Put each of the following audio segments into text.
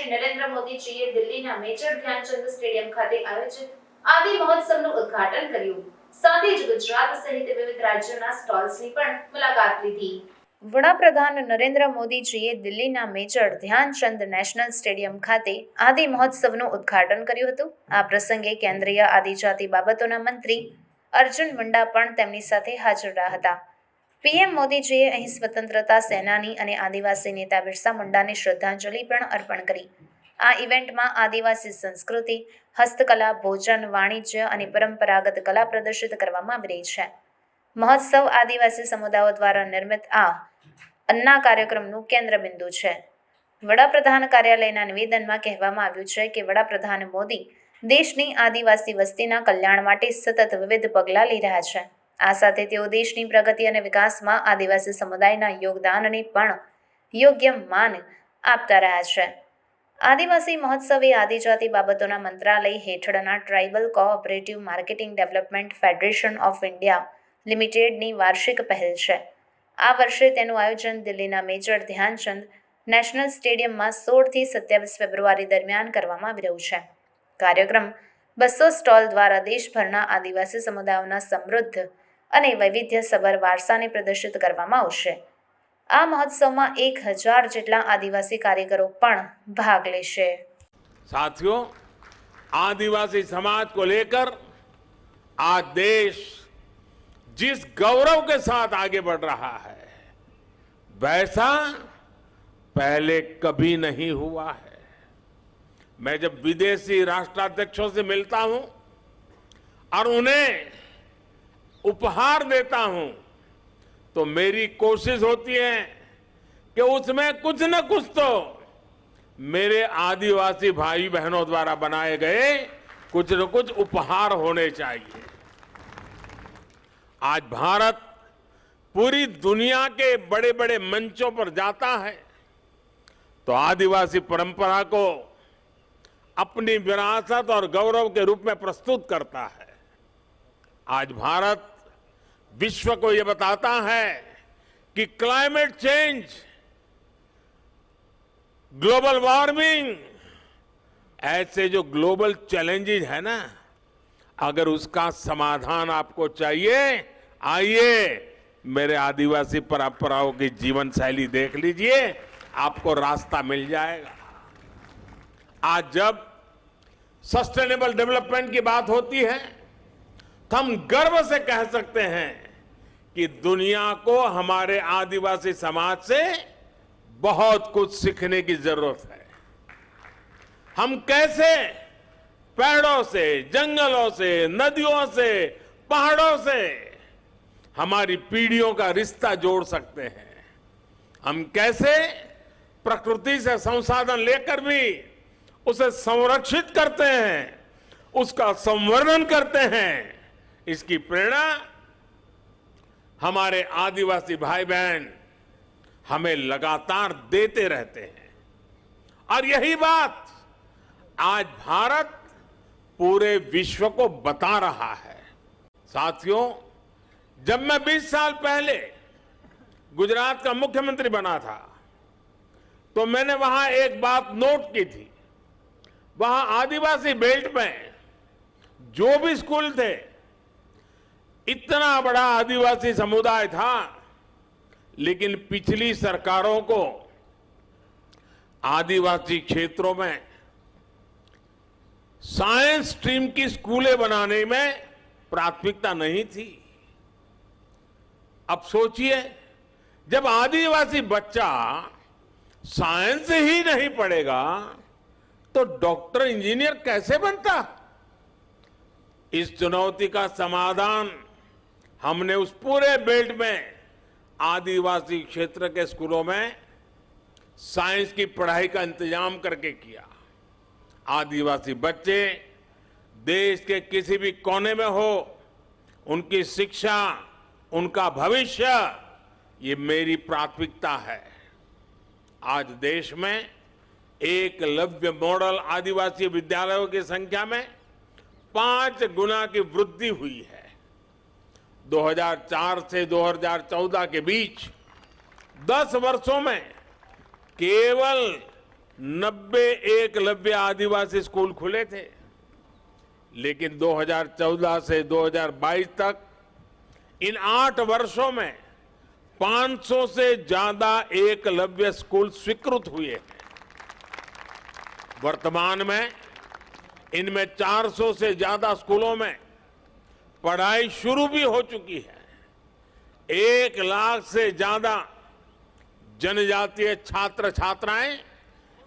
પ્રધાનમંત્રી નરેન્દ્ર મોદીજીએ દિલ્હીના major Dhyan Chand stadium ખાતે આયોજિત આદિ મહોત્સવનું ઉદ્ઘાટન કર્યું. સાથે જ ગુજરાત સહિત વિવિધ રાજ્યોના સ્ટોલ્સની પણ મુલાકાત લીધી. વડાપ્રધાન નરેન્દ્ર મોદીજીએ દિલ્હીના મેજર ધ્યાનચંદ નેશનલ સ્ટેડિયમ ખાતે આદિ મહોત્સવનું ઉદ્ઘાટન કર્યું હતું. આ પ્રસંગે કેન્દ્રીય આદિજાતિ બાબતોના મંત્રી અર્જુન મુંડા પણ તેમની સાથે હાજર રહ્યા હતા. પીએમ મોદીજીએ અહીં સ્વતંત્રતા સેનાની અને આદિવાસી નેતા બિરસા મુંડાને શ્રદ્ધાંજલિ પણ અર્પણ કરી. આ ઇવેન્ટમાં આદિવાસી સંસ્કૃતિ, હસ્તકલા, ભોજન, વાણિજ્ય અને પરંપરાગત કલા પ્રદર્શિત કરવામાં આવી રહી છે. મહોત્સવ આદિવાસી સમુદાયો દ્વારા નિર્મિત આ અન્ના કાર્યક્રમનું કેન્દ્રબિંદુ છે. વડાપ્રધાન કાર્યાલયના નિવેદનમાં કહેવામાં આવ્યું છે કે વડાપ્રધાન મોદી દેશની આદિવાસી વસ્તીના કલ્યાણ માટે સતત વિવિધ પગલાં લઈ રહ્યા છે. આ સાથે તેઓ દેશની પ્રગતિ અને વિકાસમાં આદિવાસી સમુદાયના યોગદાનને પણ યોગ્ય માન આપતા રહ્યા છે. આદિવાસી મહોત્સવ એ આદિજાતિ બાબતોના મંત્રાલય હેઠળના tribal cooperative marketing development federation of India લિમિટેડની વાર્ષિક પહેલ છે. આ વર્ષે તેનું આયોજન દિલ્હીના મેજર ધ્યાનચંદ નેશનલ સ્ટેડિયમમાં 16થી 27 ફેબ્રુઆરી દરમિયાન કરવામાં આવી રહ્યું છે. કાર્યક્રમ 200 સ્ટોલ દ્વારા દેશભરના આદિવાસી સમુદાયોના સમૃદ્ધ અને વૈવિધ્યસભર વારસાને પ્રદર્શિત કરવામાં આવશે. આ મહોત્સવમાં 1000 જેટલા આદિવાસી કારીગરો પણ ભાગ લેશે. साथियों, आदिवासी समाज को लेकर आज देश जिस गौरव के साथ आगे बढ़ रहा है वैसा पहले कभी नहीं हुआ है. मैं जब विदेशी राष्ट्राध्यक्षों से मिलता हूं और उन्हें उपहार देता हूं तो मेरी कोशिश होती है कि उसमें कुछ न कुछ तो मेरे आदिवासी भाई बहनों द्वारा बनाए गए कुछ न कुछ उपहार होने चाहिए. आज भारत पूरी दुनिया के बड़े बड़े मंचों पर जाता है तो आदिवासी परंपरा को अपनी विरासत और गौरव के रूप में प्रस्तुत करता है. आज भारत विश्व को यह बताता है कि क्लाइमेट चेंज, ग्लोबल वार्मिंग ऐसे जो ग्लोबल चैलेंजेस है ना, अगर उसका समाधान आपको चाहिए, आइए मेरे आदिवासी परंपराओं की जीवन शैली देख लीजिए, आपको रास्ता मिल जाएगा. आज जब सस्टेनेबल डेवलपमेंट की बात होती है तो हम गर्व से कह सकते हैं कि दुनिया को हमारे आदिवासी समाज से बहुत कुछ सीखने की जरूरत है. हम कैसे पेड़ों से, जंगलों से, नदियों से, पहाड़ों से हमारी पीढ़ियों का रिश्ता जोड़ सकते हैं. हम कैसे प्रकृति से संसाधन लेकर भी उसे संरक्षित करते हैं, उसका संवर्धन करते हैं. इसकी प्रेरणा हमारे आदिवासी भाई बहन हमें लगातार देते रहते हैं. और यही बात आज भारत पूरे विश्व को बता रहा है. साथियों, जब मैं 20 साल पहले गुजरात का मुख्यमंत्री बना था तो मैंने वहां एक बात नोट की थी. वहां आदिवासी बेल्ट में जो भी स्कूल थे, इतना बड़ा आदिवासी समुदाय था, लेकिन पिछली सरकारों को आदिवासी क्षेत्रों में साइंस स्ट्रीम की स्कूलें बनाने में प्राथमिकता नहीं थी. अब सोचिए, जब आदिवासी बच्चा साइंस ही नहीं पढ़ेगा तो डॉक्टर, इंजीनियर कैसे बनता? इस चुनौती का समाधान हमने उस पूरे बेल्ट में आदिवासी क्षेत्र के स्कूलों में साइंस की पढ़ाई का इंतजाम करके किया. आदिवासी बच्चे देश के किसी भी कोने में हो, उनकी शिक्षा, उनका भविष्य, ये मेरी प्राथमिकता है. आज देश में एकलव्य मॉडल आदिवासी विद्यालयों की संख्या में 5 गुना की वृद्धि हुई है. 2004 से 2014 के बीच 10 वर्षों में केवल 90 एकलव्य आदिवासी स्कूल खुले थे, लेकिन 2014 से 2022 तक इन 8 वर्षों में 500 से ज्यादा एकलव्य स्कूल स्वीकृत हुए हैं। वर्तमान में इनमें 400 से ज्यादा स्कूलों में पढ़ाई शुरू भी हो चुकी है। 1 लाख से ज्यादा जनजातीय छात्र छात्राएं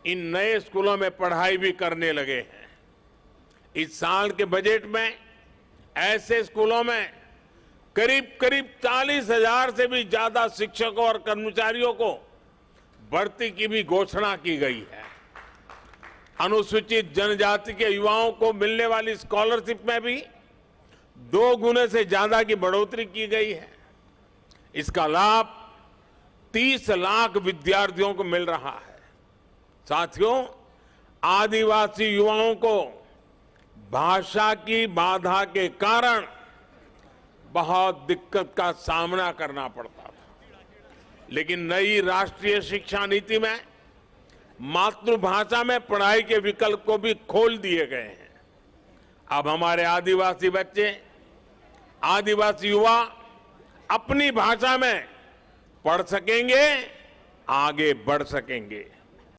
इन नए स्कूलों में पढ़ाई भी करने लगे हैं। इस साल के बजट में ऐसे स्कूलों में करीब 40,000 से भी ज्यादा शिक्षकों और कर्मचारियों को भर्ती की भी घोषणा की गई है। अनुसूचित जनजाति के युवाओं को मिलने वाली स्कॉलरशिप में भी 2 गुने से ज्यादा की बढ़ोतरी की गई है। इसका लाभ 30 लाख विद्यार्थियों को मिल रहा है। साथियों, आदिवासी युवाओं को भाषा की बाधा के कारण बहुत दिक्कत का सामना करना पड़ता था, लेकिन नई राष्ट्रीय शिक्षा नीति में मातृभाषा में पढ़ाई के विकल्प को भी खोल दिए गए हैं। अब हमारे आदिवासी बच्चे, आदिवासी युवा अपनी भाषा में पढ़ सकेंगे, आगे बढ़ सकेंगे।